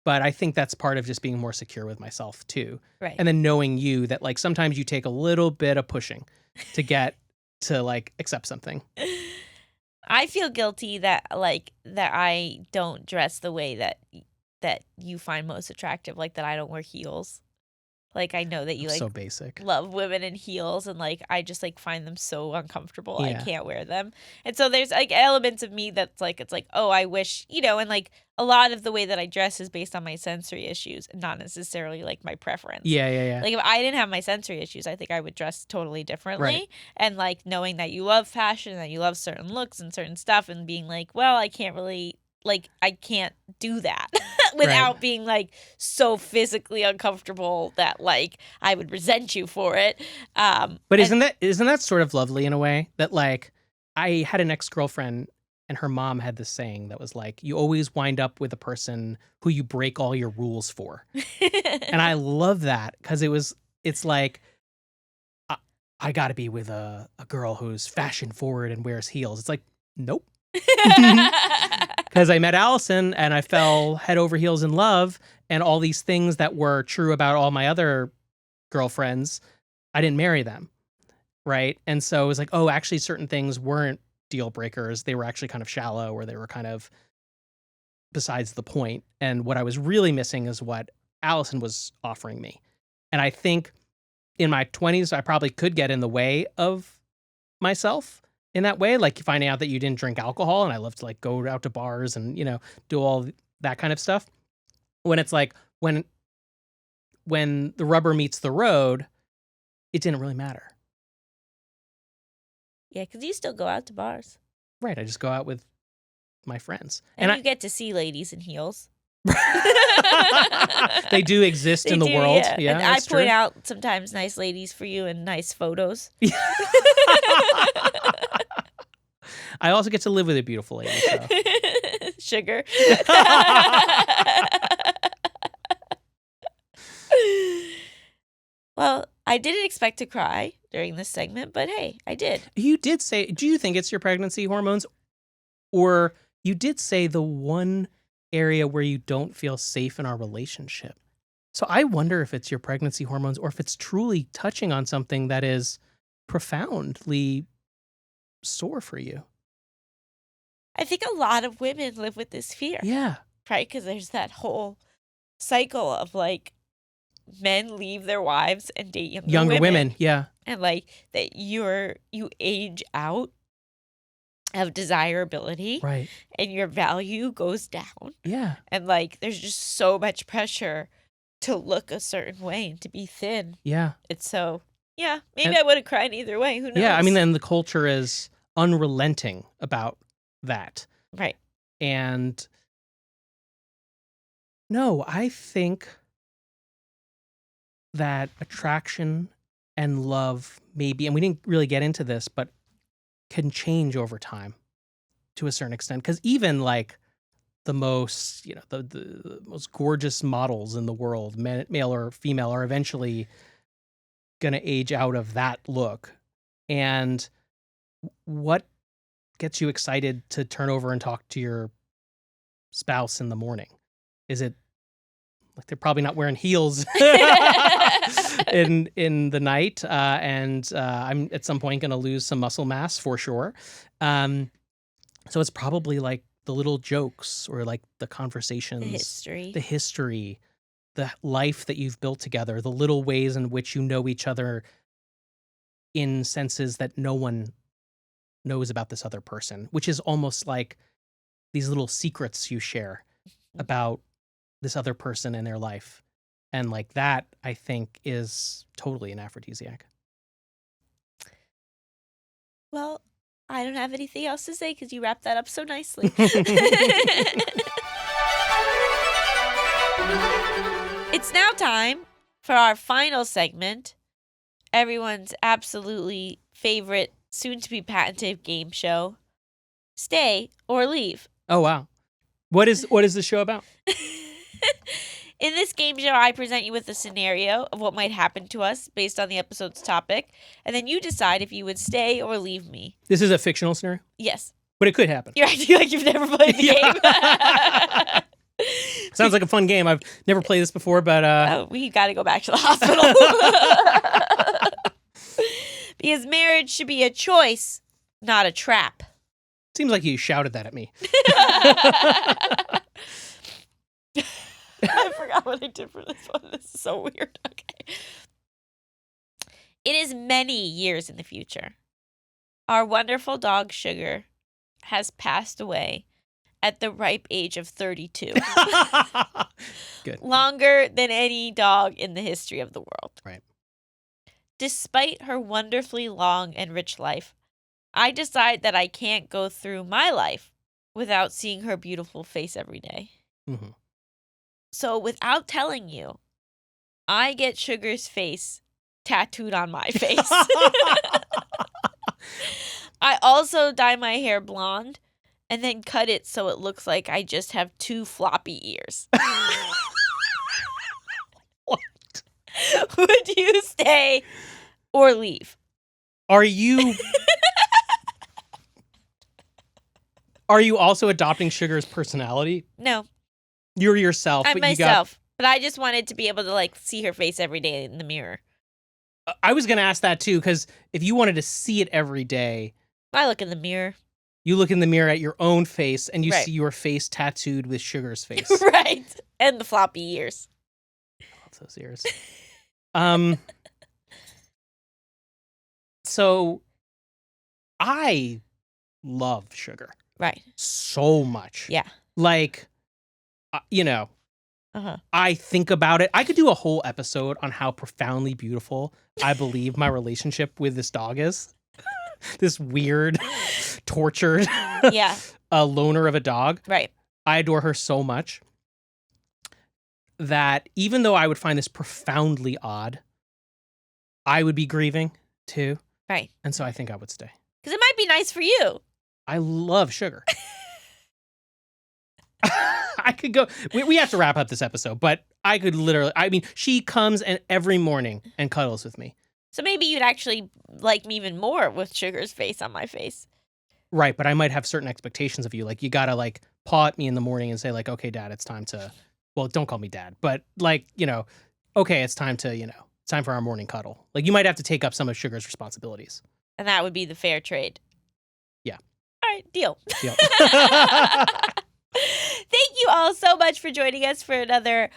But I think that's part of just being more secure with myself too. Right. And then knowing you that like sometimes you take a little bit of pushing to get to like accept something. I feel guilty that I don't dress the way that you find most attractive, like that I don't wear heels. Like I know that you like So basic. love women in heels, and like I just like find them so uncomfortable. Yeah. I can't wear them. And so there's like elements of me that's like it's like, oh, I wish, and like a lot of the way that I dress is based on my sensory issues, not necessarily like my preference. Yeah. Like if I didn't have my sensory issues, I think I would dress totally differently. Right. And like knowing that you love fashion, that you love certain looks and certain stuff, and being like, well, I can't really I can't do that without being like so physically uncomfortable that like I would resent you for it. But isn't that sort of lovely in a way that like I had an ex-girlfriend and her mom had this saying that was like, you always wind up with a person who you break all your rules for. And I love that because it's like, I got to be with a girl who's fashion forward and wears heels. It's like, nope. Because I met Allison and I fell head over heels in love, and all these things that were true about all my other girlfriends, I didn't marry them. Right. And so it was like, oh, actually certain things weren't deal breakers. They were actually kind of shallow, or they were kind of besides the point. And what I was really missing is what Allison was offering me. And I think in my 20s, I probably could get in the way of myself in that way, like finding out that you didn't drink alcohol, and I love to like go out to bars and, do all that kind of stuff. When it's like, when the rubber meets the road, it didn't really matter. Yeah, because you still go out to bars. Right. I just go out with my friends. And you get to see ladies in heels. They do exist in the world. Yeah, and I point out sometimes nice ladies for you and nice photos. I also get to live with a beautiful lady. So. Sugar. Well, I didn't expect to cry during this segment, but hey, I did. You did say, do you think it's your pregnancy hormones? Or you did say the one area where you don't feel safe in our relationship. So I wonder if it's your pregnancy hormones or if it's truly touching on something that is profoundly sore for you. I think a lot of women live with this fear. Yeah. Right? Because there's that whole cycle of like men leave their wives and date younger women. Yeah. And like that you age out of desirability. Right. And your value goes down. Yeah. And like there's just so much pressure to look a certain way and to be thin. Yeah. It's so, yeah, maybe I would have cried either way. Who knows? Yeah, I mean, then the culture is unrelenting about that. Right. And no, I think that attraction and love maybe, and we didn't really get into this, but can change over time to a certain extent. Because even like the most, the most gorgeous models in the world, male or female, are eventually going to age out of that look. And what gets you excited to turn over and talk to your spouse in the morning? Is it like they're probably not wearing heels in the night, and I'm at some point going to lose some muscle mass for sure. So it's probably like the little jokes or like the conversations, the history, the life that you've built together, the little ways in which you know each other in senses that no one knows about this other person, which is almost like these little secrets you share about this other person in their life. And like that, I think, is totally an aphrodisiac. Well, I don't have anything else to say because you wrapped that up so nicely. It's now time for our final segment, everyone's absolutely favorite, soon-to-be patented game show, Stay or Leave. Oh, wow. What is the show about? In this game show, I present you with a scenario of what might happen to us based on the episode's topic, and then you decide if you would stay or leave me. This is a fictional scenario? Yes. But it could happen. You're acting like you've never played the game. Sounds like a fun game. I've never played this before, but we got to go back to the hospital. Because marriage should be a choice, not a trap. Seems like you shouted that at me. I forgot what I did for this one. This is so weird. Okay. It is many years in the future. Our wonderful dog, Sugar, has passed away at the ripe age of 32. Good. Longer than any dog in the history of the world. Right. Despite her wonderfully long and rich life, I decide that I can't go through my life without seeing her beautiful face every day. Mm-hmm. So without telling you, I get Sugar's face tattooed on my face. I also dye my hair blonde and then cut it so it looks like I just have 2 floppy ears. What? Would you stay or leave? Are you also adopting Sugar's personality? No. You're yourself. I'm but myself. But I just wanted to be able to see her face every day in the mirror. I was going to ask that too, because if you wanted to see it every day. I look in the mirror. You look in the mirror at your own face and you Right. see your face tattooed with Sugar's face. Right. And the floppy ears. I love those ears. So I love Sugar. Right. So much. Yeah. Uh-huh. I think about it. I could do a whole episode on how profoundly beautiful I believe my relationship with this dog is. This weird, tortured, Yeah. loner of a dog. Right. I adore her so much that even though I would find this profoundly odd, I would be grieving too. Right. And so I think I would stay. Because it might be nice for you. I love Sugar. I could go. We have to wrap up this episode, but I could literally. I mean, she comes every morning and cuddles with me. So maybe you'd actually like me even more with Sugar's face on my face. Right, but I might have certain expectations of you. Like, you gotta paw at me in the morning and say okay, Dad, it's time to. Well, don't call me Dad, but okay, it's time to it's time for our morning cuddle. Like, you might have to take up some of Sugar's responsibilities. And that would be the fair trade. Yeah. All right, deal. Deal. Thank you all so much for joining us for another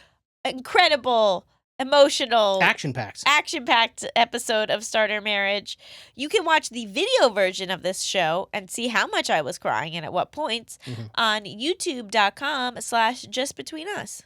incredible, emotional, action-packed episode of Starter Marriage. You can watch the video version of this show and see how much I was crying and at what points on youtube.com/justbetweenus.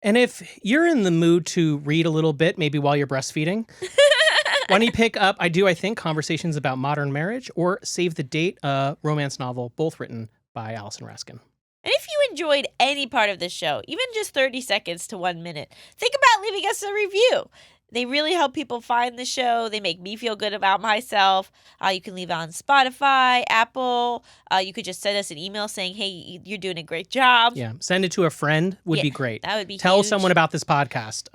And if you're in the mood to read a little bit, maybe while you're breastfeeding, why don't you pick up, I think, Conversations About Modern Marriage or Save the Date, a romance novel, both written by Allison Raskin. And if you enjoyed any part of this show, even just 30 seconds to 1 minute, think about leaving us a review. They really help people find the show. They make me feel good about myself. You can leave it on Spotify, Apple. You could just send us an email saying, hey, you're doing a great job. Yeah, send it to a friend would be great. That would be Tell huge. someone about this podcast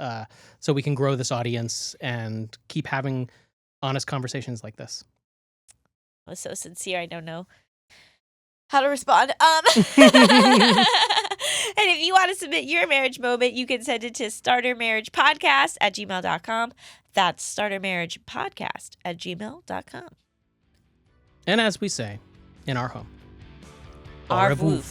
so we can grow this audience and keep having honest conversations like this. I was so sincere, I don't know how to respond. And if you want to submit your marriage moment, you can send it to startermarriagepodcast@gmail.com. That's startermarriagepodcast@gmail.com. And as we say in our home, Au revoir.